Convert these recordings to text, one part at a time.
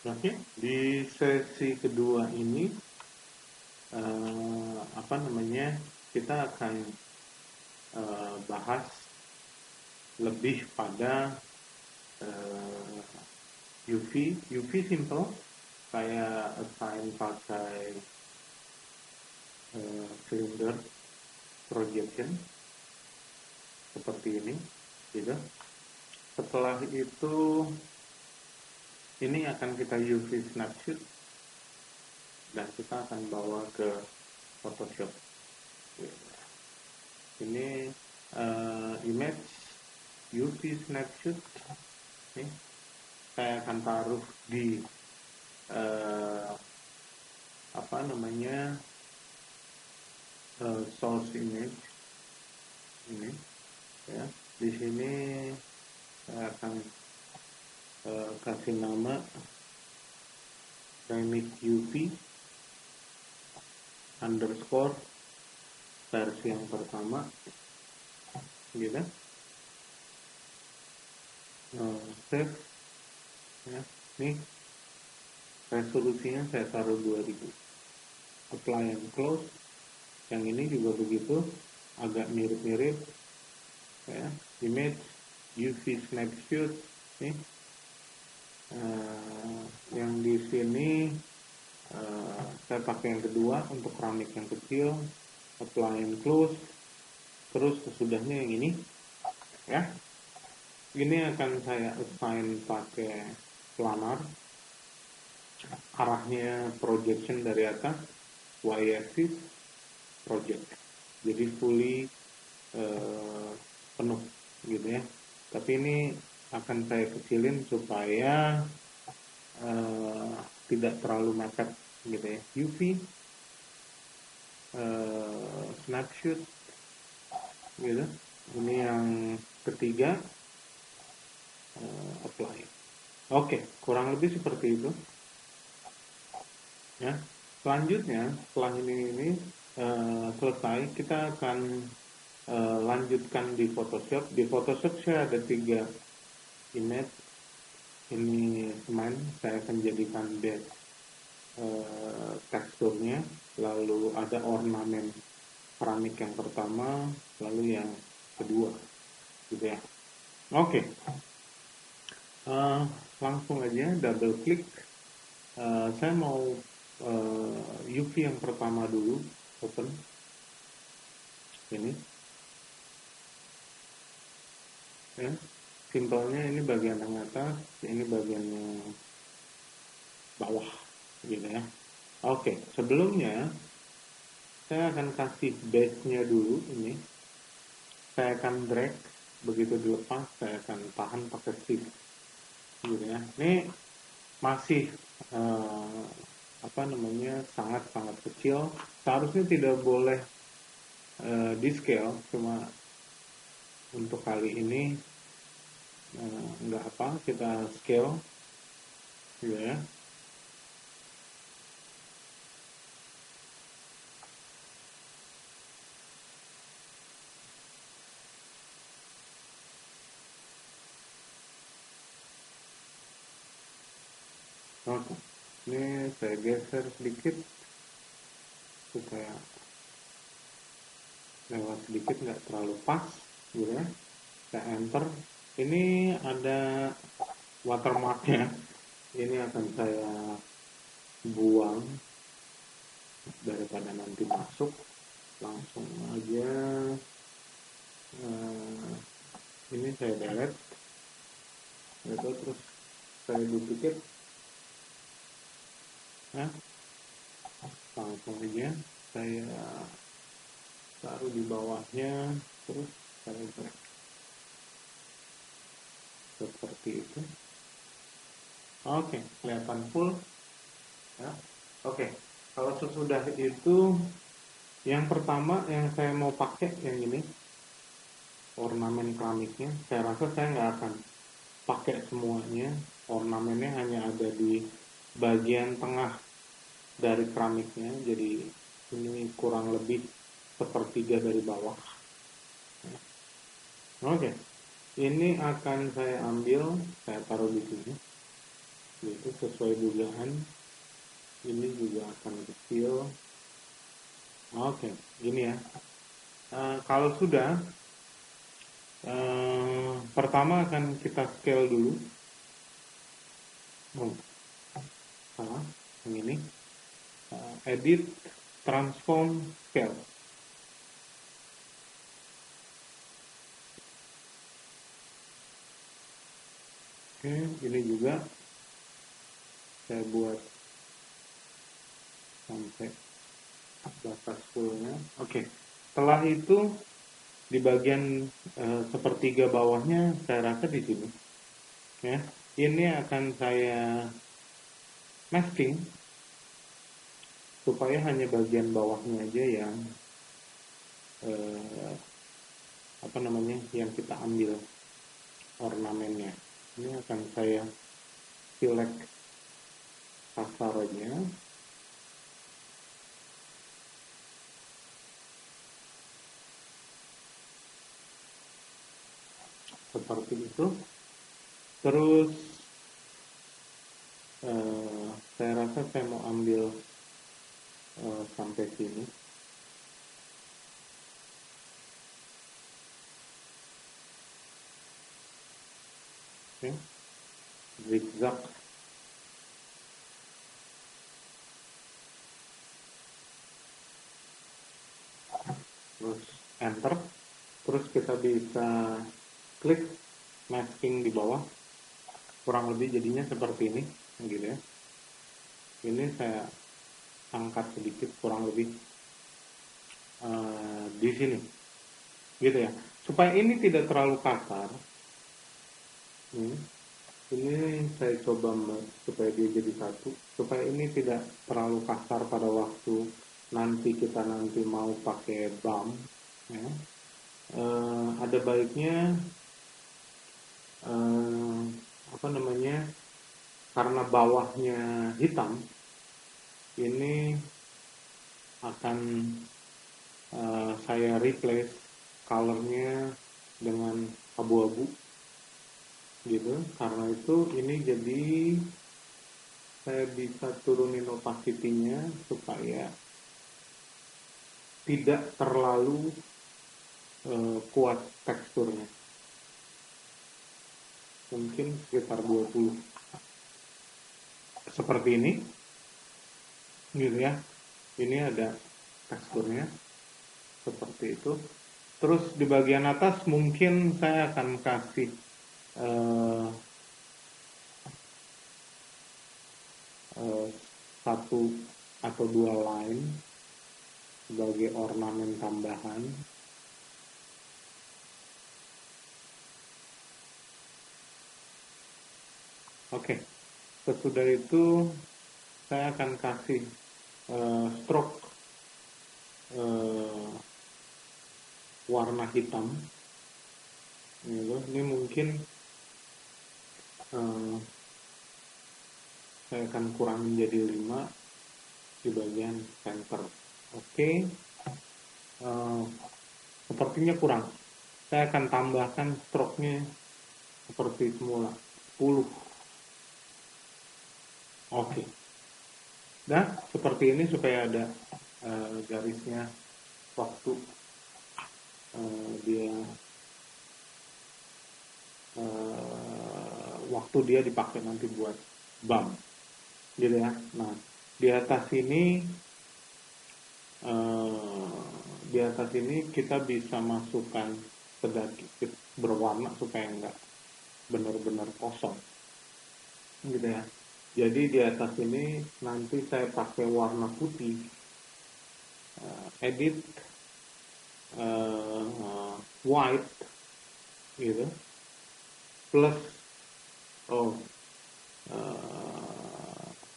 Oke, di sesi kedua ini kita akan bahas lebih pada eh, UV simple kayak assign pakai cylinder projection seperti ini, gitu. Setelah itu ini akan kita UV snapshot dan kita akan bawa ke Photoshop. Ini image UV snapshot. Ini saya akan taruh di uh, source image ini, ya. Di sini saya akan kasih nama remix UV underscore versi yang pertama, gitu. Save, ya. Nih resolusinya saya taruh 2000. Apply and close. Yang ini juga begitu, agak mirip-mirip, ya. Image UV snapshot nih. Yang di sini saya pakai yang kedua untuk keramik yang kecil. Apply and close. Terus sesudahnya yang ini, ya. Ini akan saya assign pakai planar. Arahnya projection dari atas, y-axis project. Jadi fully penuh, gitu ya. Tapi ini akan saya kecilin supaya tidak terlalu mepet, gitu ya. UV snapshot, gitu. Ini yang ketiga, apply. Oke, kurang lebih seperti itu, ya. Selanjutnya setelah ini selesai, kita akan lanjutkan di Photoshop. Di Photoshop saya ada 3 image. Ini semen, saya akan jadikan base teksturnya. Lalu ada ornamen keramik yang pertama, lalu yang kedua, gitu ya. Oke, langsung aja double klik. Saya mau UV yang pertama dulu, open ini, ya. Simpelnya ini bagian yang atas, ini bagian yang bawah, gitu ya. Oke, sebelumnya saya akan kasih base-nya dulu ini. Saya akan drag, begitu dilepas saya akan tahan pakai shift, gitu ya. Ini masih sangat-sangat kecil. Seharusnya tidak boleh di scale, cuma untuk kali ini nggak apa, kita scale, gitu ya. Oke, ini saya geser sedikit supaya lewat sedikit, nggak terlalu pas, gitu ya. Saya enter. Ini ada watermarknya, ini akan saya buang daripada nanti masuk. Langsung aja ini saya delete, itu terus saya duplicate, ya. Langsung aja saya taruh di bawahnya, terus saya drag seperti itu. Oke, kelihatan full, ya. Oke, kalau sesudah itu, yang pertama yang saya mau pakai yang ini, ornamen keramiknya. Saya rasa saya nggak akan pakai semuanya. Ornamennya hanya ada di bagian tengah dari keramiknya, jadi ini kurang lebih sepertiga dari bawah. Oke, ini akan saya ambil, saya taruh di sini. Itu sesuai dugaan, ini juga akan kecil. Oke, gini ya. Kalau sudah, pertama akan kita scale dulu. Oh, salah, yang ini. Edit, transform, scale. Oke, ini juga saya buat sampai batas fullnya. Oke, setelah itu di bagian sepertiga bawahnya saya rasa di sini. Ya, ini akan saya masking supaya hanya bagian bawahnya aja yang eh, apa namanya yang kita ambil ornamennya. Ini akan saya select kasar aja. Seperti itu. Terus saya rasa saya mau ambil sampai sini. Oke. Zigzag. Terus enter. Terus kita bisa klik masking di bawah. Kurang lebih jadinya seperti ini, gitu ya. Ini saya angkat sedikit, kurang lebih di sini, gitu ya. Supaya ini tidak terlalu kasar. Ini saya coba supaya dia jadi satu, supaya ini tidak terlalu kasar pada waktu nanti kita mau pakai bump. Ya. Ada baiknya apa namanya, karena bawahnya hitam, ini akan saya replace colornya dengan abu-abu, gitu. Karena itu ini jadi saya bisa turunin opacity-nya supaya tidak terlalu kuat teksturnya. Mungkin sekitar 20. Seperti ini, gitu ya. Ini ada teksturnya seperti itu. Terus di bagian atas mungkin saya akan kasih satu atau dua line sebagai ornamen tambahan. Oke, sesudah itu saya akan kasih stroke warna hitam. Ini mungkin saya akan kurangin jadi 5 di bagian center. Oke. Sepertinya kurang. Saya akan tambahkan stroke-nya seperti semula, 10. Oke. Nah, seperti ini supaya ada garisnya waktu dia waktu dia dipakai nanti buat bump, gitu ya. Nah, di atas ini kita bisa masukkan sedikit berwarna supaya enggak benar-benar kosong, gitu ya. Jadi di atas ini nanti saya pakai warna putih, edit white, gitu, plus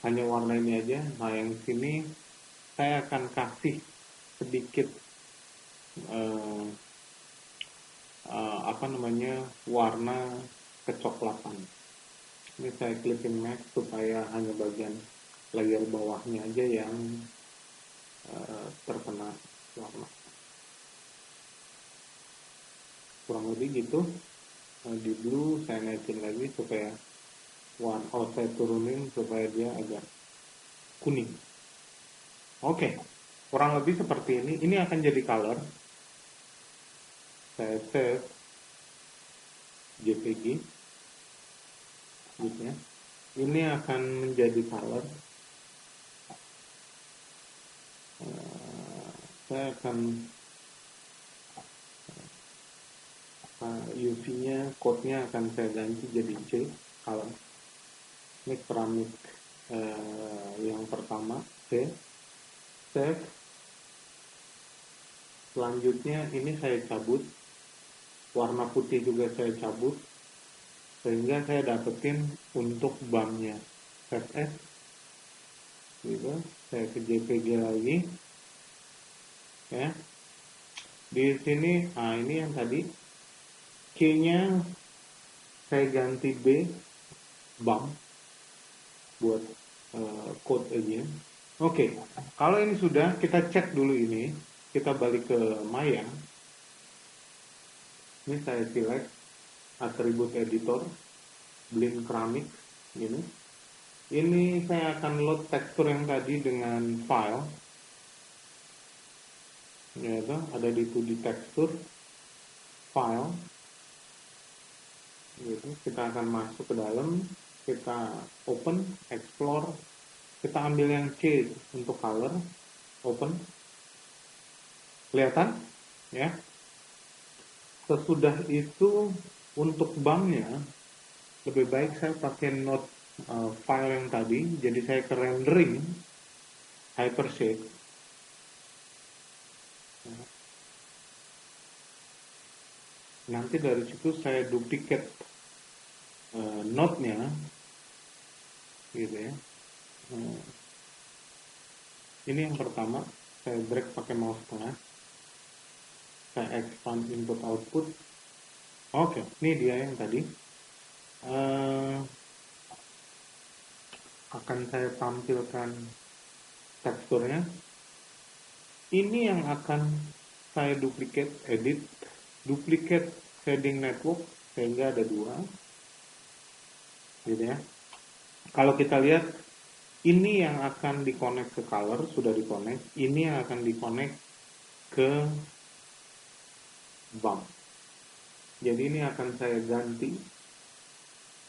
hanya warna ini aja. Nah, yang sini saya akan kasih sedikit warna kecoklatan. Ini saya klikin max supaya hanya bagian layer bawahnya aja yang terkena warna. Kurang lebih gitu. Di blue saya naikin lagi supaya saya turunin supaya dia agak kuning. Oke, kurang lebih seperti ini. Ini akan jadi color. Saya save JPG, gitu ya. Ini akan menjadi color. Saya akan UV-nya, code-nya akan saya ganti jadi C color. Ini keramik yang pertama, C. Save. Selanjutnya ini saya cabut, warna putih juga saya cabut, sehingga saya dapetin untuk BAM-nya. Save as, gitu. Saya ke JPG lagi, ya. Di sini, ini yang tadi, Q-nya saya ganti B, BAM, buat code aja. Oke, kalau ini sudah, kita cek dulu ini. Kita balik ke Maya. Ini saya select atribut editor, blend keramik, gini. Ini saya akan load tekstur yang tadi dengan file. Yaitu ada di 2D tekstur, file. Gitu. Kita akan masuk ke dalam, kita open, explore. Kita ambil yang C untuk color, open, kelihatan ya. Sesudah itu untuk BAM-nya lebih baik saya pakai node file yang tadi, jadi saya ke rendering hypershade. Nanti dari situ saya duplicate node-nya, gitu ya. Ini yang pertama, saya drag pakai mouse tengah, saya expand input output. Oke, ini dia yang tadi. Akan saya tampilkan teksturnya. Ini yang akan saya duplicate, edit, duplicate shading network, sehingga ada 2, gitu ya. Kalau kita lihat, ini yang akan di-connect ke color, sudah di-connect. Ini yang akan di-connect ke BAM. Jadi ini akan saya ganti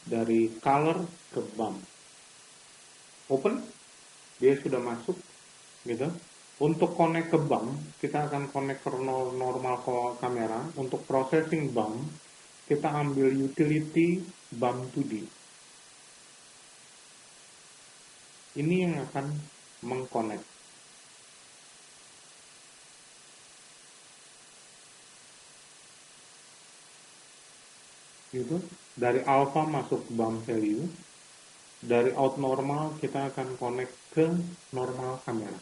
dari color ke BAM. Open, dia sudah masuk, gitu. Untuk connect ke BAM, kita akan connect ke normal kamera. Untuk processing BAM, kita ambil utility BAM 2D. Ini yang akan mengconnect. Gitu. Dari alpha masuk BAM value. Dari out normal kita akan connect ke normal kamera.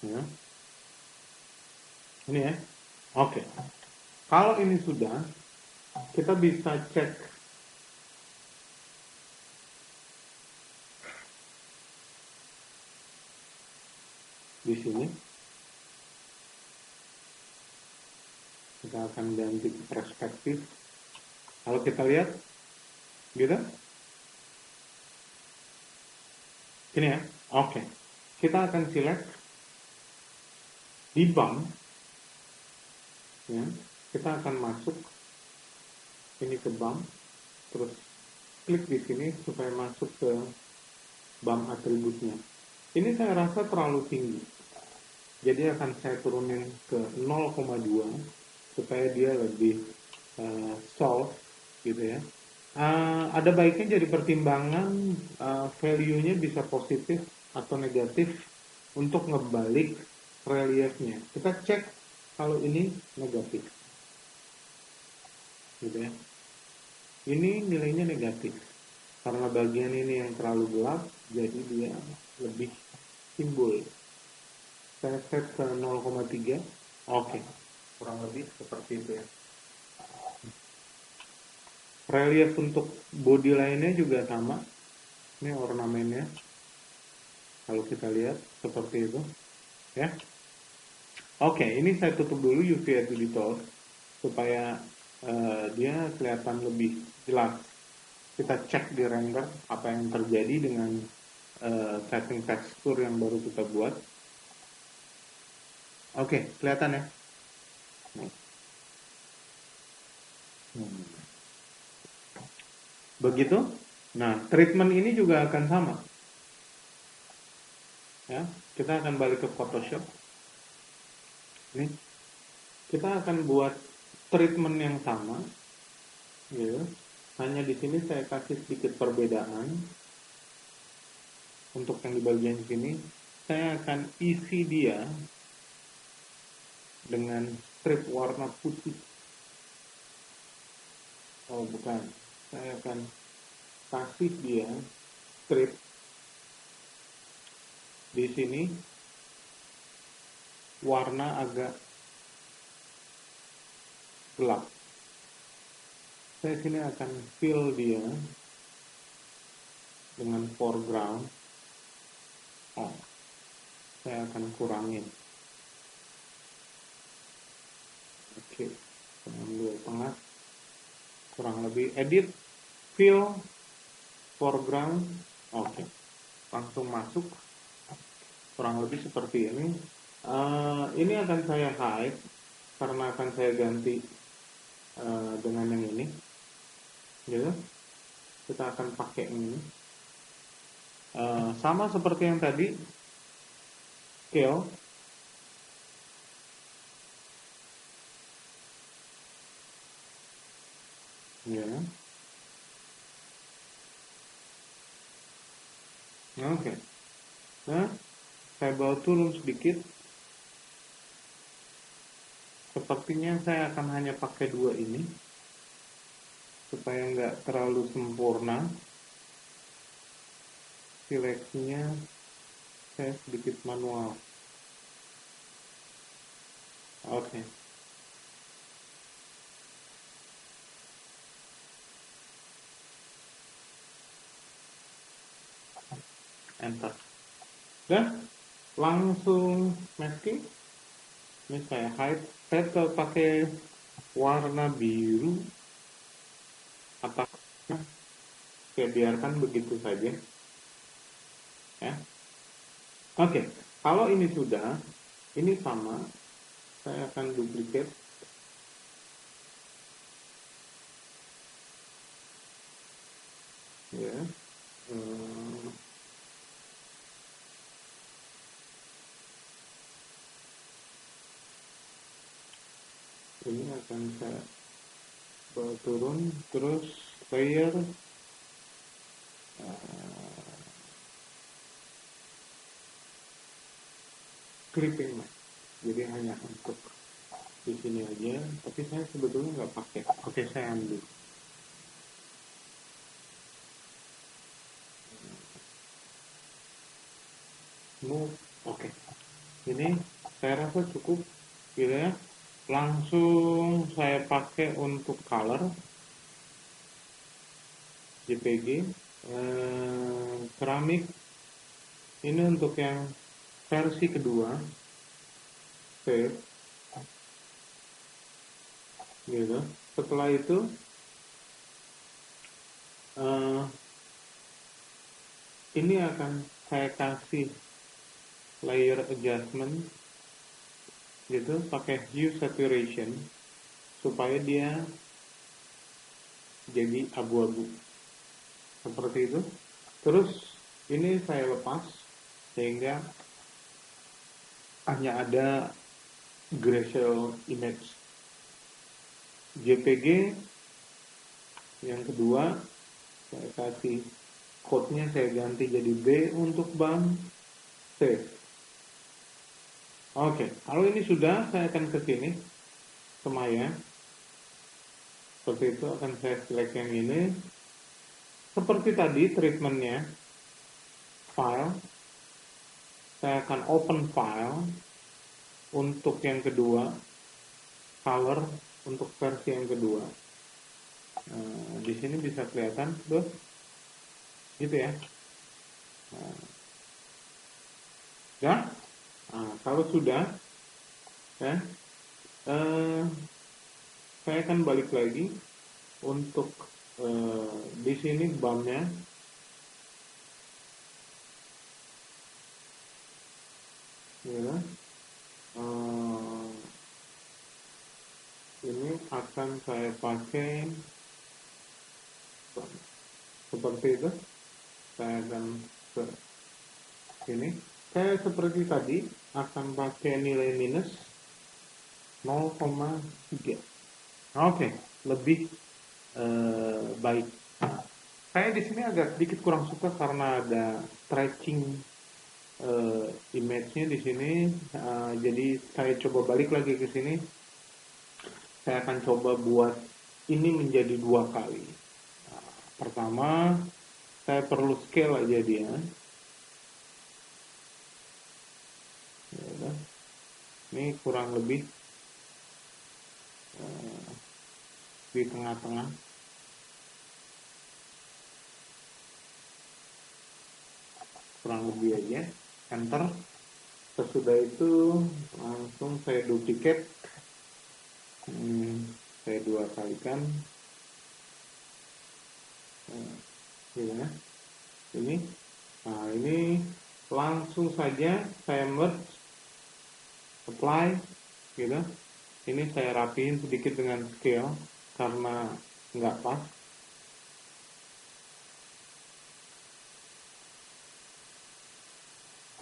Ya. Ini ya. Oke. Kalau ini sudah, kita bisa cek di sini. Kita akan ganti ke perspektif. Kalau kita lihat, gitu. Ini ya. Oke. Kita akan select di BAM. Ya. Kita akan masuk ini ke BAM, terus klik di sini supaya masuk ke BAM atributnya. Ini saya rasa terlalu tinggi, jadi akan saya turunin ke 0,2 supaya dia lebih soft, gitu ya. Ada baiknya jadi pertimbangan value-nya bisa positif atau negatif untuk ngebalik reliefnya. Kita cek kalau ini negatif, gitu ya. Ini nilainya negatif karena bagian ini yang terlalu gelap, jadi dia lebih timbul. Saya set ke 0,3. Oke, kurang lebih seperti itu ya. Relief untuk body lainnya juga sama. Ini ornamennya, kalau kita lihat seperti itu ya. Oke, ini saya tutup dulu UV editor supaya dia kelihatan lebih jelas. kita cek di render apa yang terjadi dengan setting tekstur yang baru kita buat. Oke, kelihatan ya? Begitu. Nah, treatment ini juga akan sama. Ya, kita akan balik ke Photoshop. Ini kita akan buat treatment yang sama. Ya. Hanya di sini saya kasih sedikit perbedaan. Untuk yang di bagian sini, saya akan isi dia dengan strip warna putih. Oh, bukan. Saya akan kasih dia strip di sini warna agak gelap. Saya sini akan fill dia dengan foreground. Oh, saya akan kurangin. Oke, ambil tengah, kurang lebih edit, fill, foreground. Oke, langsung masuk. Kurang lebih seperti ini. Ini akan saya hide karena akan saya ganti dengan yang ini. Gitu. Kita akan pakai ini. Sama seperti yang tadi, scale. Ya. Oke. Nah, saya bawa turun sedikit. Sepertinya saya akan hanya pakai dua ini supaya nggak terlalu sempurna. Seleksinya saya sedikit manual. Oke. Enter. Dan langsung masking. Ini saya hide. Saya pakai warna biru atasnya. Saya biarkan begitu saja. Ya. Oke. Kalau ini sudah, ini sama. Saya akan duplicate. Ya. Ini akan saya bawa turun, terus layer clipping mask. Jadi hanya untuk di sini aja, tapi saya sebetulnya nggak pakai. Oke, saya ambil. Move. Oke. Ini saya rasa cukup, gitu ya. Langsung saya pakai untuk color JPG, keramik. Ini untuk yang versi kedua, save, gitu. Setelah itu ini akan saya kasih layer adjustment, gitu, pakai hue saturation supaya dia jadi abu-abu seperti itu. Terus ini saya lepas sehingga hanya ada grayscale image. JPG yang kedua saya kasih code-nya, saya ganti jadi B untuk bank, save. Oke, kalau ini sudah, saya akan ke sini ke Maya. Seperti itu akan saya select yang ini. Seperti tadi treatmentnya, file, saya akan open file untuk yang kedua, color untuk versi yang kedua. Di sini bisa kelihatan, tuh, gitu ya. Ya, kalau sudah, ya, saya akan balik lagi untuk di sini BAM-nya ya, ini akan saya pakai seperti itu. Saya akan ke sini. Saya seperti tadi akan pakai nilai minus 0,3. Oke, lebih baik. Nah, saya di sini agak sedikit kurang suka karena ada stretching image-nya di sini. Jadi saya coba balik lagi ke sini. Saya akan coba buat ini menjadi 2 kali. Nah, pertama, saya perlu scale aja dia. Ya udah. Ini kurang lebih di tengah-tengah. Kurang lebih aja. Enter. Sesudah itu langsung saya duplicate. Saya 2 kalikan. Ya. Ini. Nah, ini langsung saja saya merge, apply, gitu. Ini saya rapiin sedikit dengan scale karena nggak pas.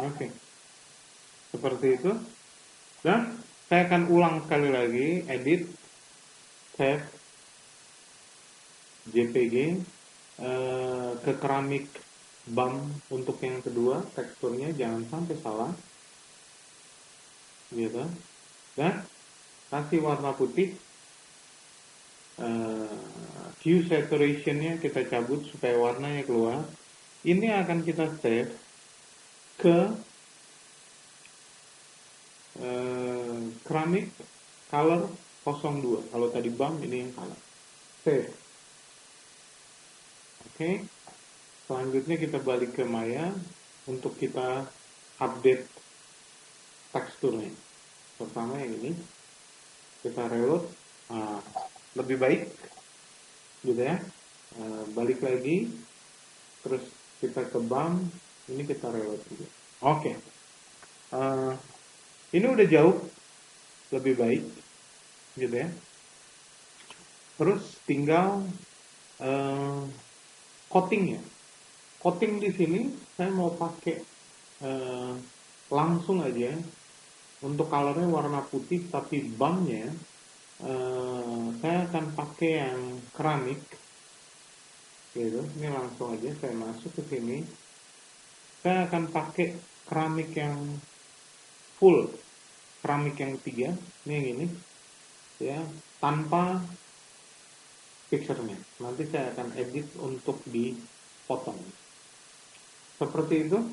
Oke, seperti itu. Dan saya akan ulang sekali lagi, edit, save, JPG, ke keramik BAM untuk yang kedua, teksturnya jangan sampai salah, gitu. Dan kasih warna putih, hue saturation-nya kita cabut supaya warnanya keluar. Ini akan kita save ke keramik color 02. Kalau tadi BAM, ini yang color. Save. Oke. Selanjutnya kita balik ke Maya untuk kita update teksturnya. Pertama yang ini kita reload. Nah, lebih baik gitu ya. Balik lagi, terus kita ke BAM, ini kita reload juga. Oke. Ini udah jauh lebih baik gitu ya. Terus tinggal coatingnya. Coating di sini saya mau pakai langsung aja. Untuk colornya warna putih, tapi BAM-nya saya akan pakai yang keramik gitu. Ini langsung aja saya masuk ke sini. Saya akan pakai keramik yang full, keramik yang 3, ini yang ini ya, tanpa picture-nya. Nanti saya akan edit untuk dipotong. Seperti itu.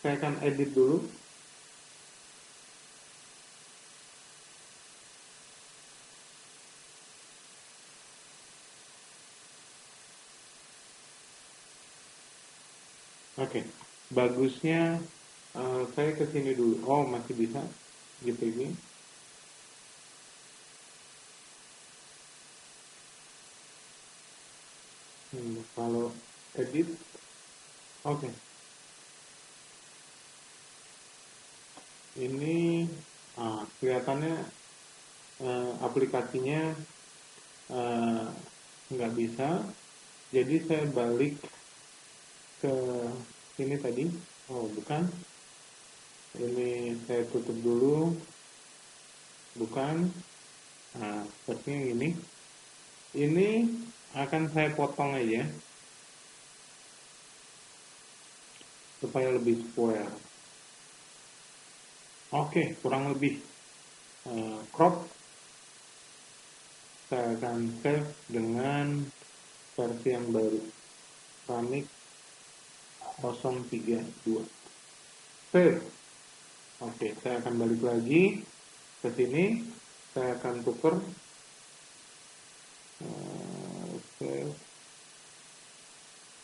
Saya akan edit dulu. Oke, bagusnya saya ke sini dulu. Oh, masih bisa JPG. Kalau edit, oke. Ini kelihatannya aplikasinya nggak bisa. Jadi saya balik ke sini tadi. Oh, bukan. Ini saya tutup dulu. Bukan. Nah, sepertinya ini. Ini akan saya potong aja supaya lebih square. Oke, kurang lebih crop. Saya akan save dengan versi yang baru, keramik 032. Save. Oke, saya akan balik lagi ke sini. Saya akan tuker save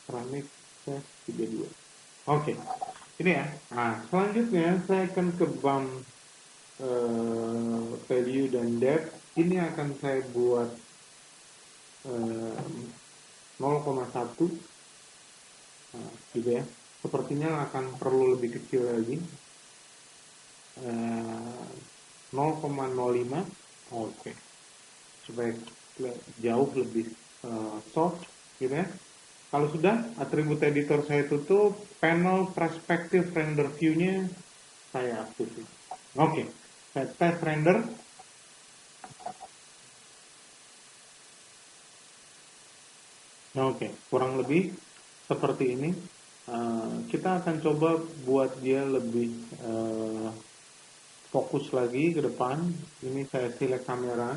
keramik 32. Oke, ini ya. Nah, selanjutnya saya akan ke BAM value dan depth. Ini akan saya buat 0,1 gitu ya. Sepertinya akan perlu lebih kecil lagi, 0,05. Oke, supaya jauh lebih soft gitu ya. Kalau sudah, atribut editor saya tutup, panel perspective render view-nya saya aktifkan. Oke, saya tes render. Oke, kurang lebih seperti ini. Kita akan coba buat dia lebih fokus lagi ke depan. Ini saya select kamera.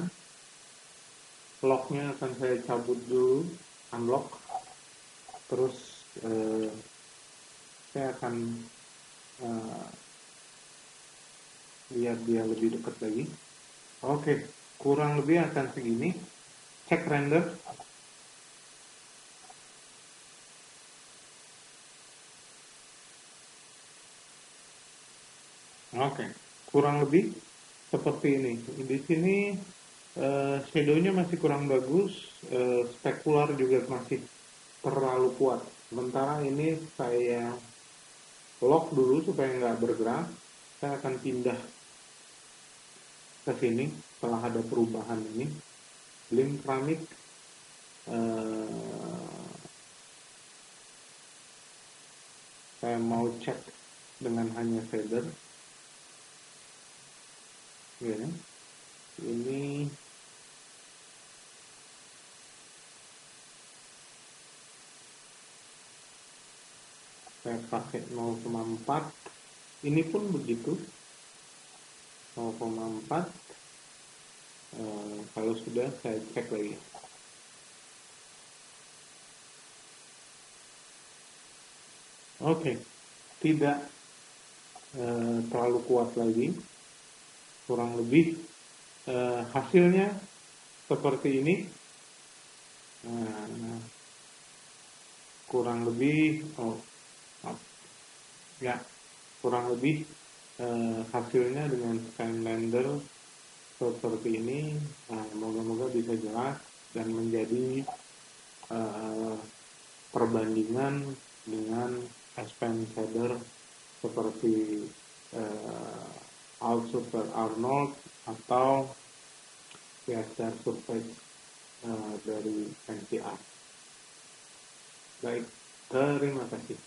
Locknya akan saya cabut dulu, unlock. Terus saya akan lihat dia lebih dekat lagi. Oke, kurang lebih akan segini. Cek render. Oke, kurang lebih seperti ini. Di sini shadow-nya masih kurang bagus, spekular juga masih terlalu kuat. Sementara ini saya lock dulu supaya nggak bergerak. Saya akan pindah ke sini setelah ada perubahan ini. Blink keramik. Saya mau cek dengan hanya shader. Ya. Ini saya pakai 0,4. Ini pun begitu, 0,4. Kalau sudah saya cek lagi. Oke, tidak terlalu kuat lagi. Kurang lebih hasilnya seperti ini. Kurang lebih kurang lebih hasilnya dengan Skylander seperti ini. Moga-moga bisa jelas dan menjadi perbandingan dengan S-Pen shader seperti Alt Super Arnold atau VSR Surface dari NCR. Baik, terima kasih.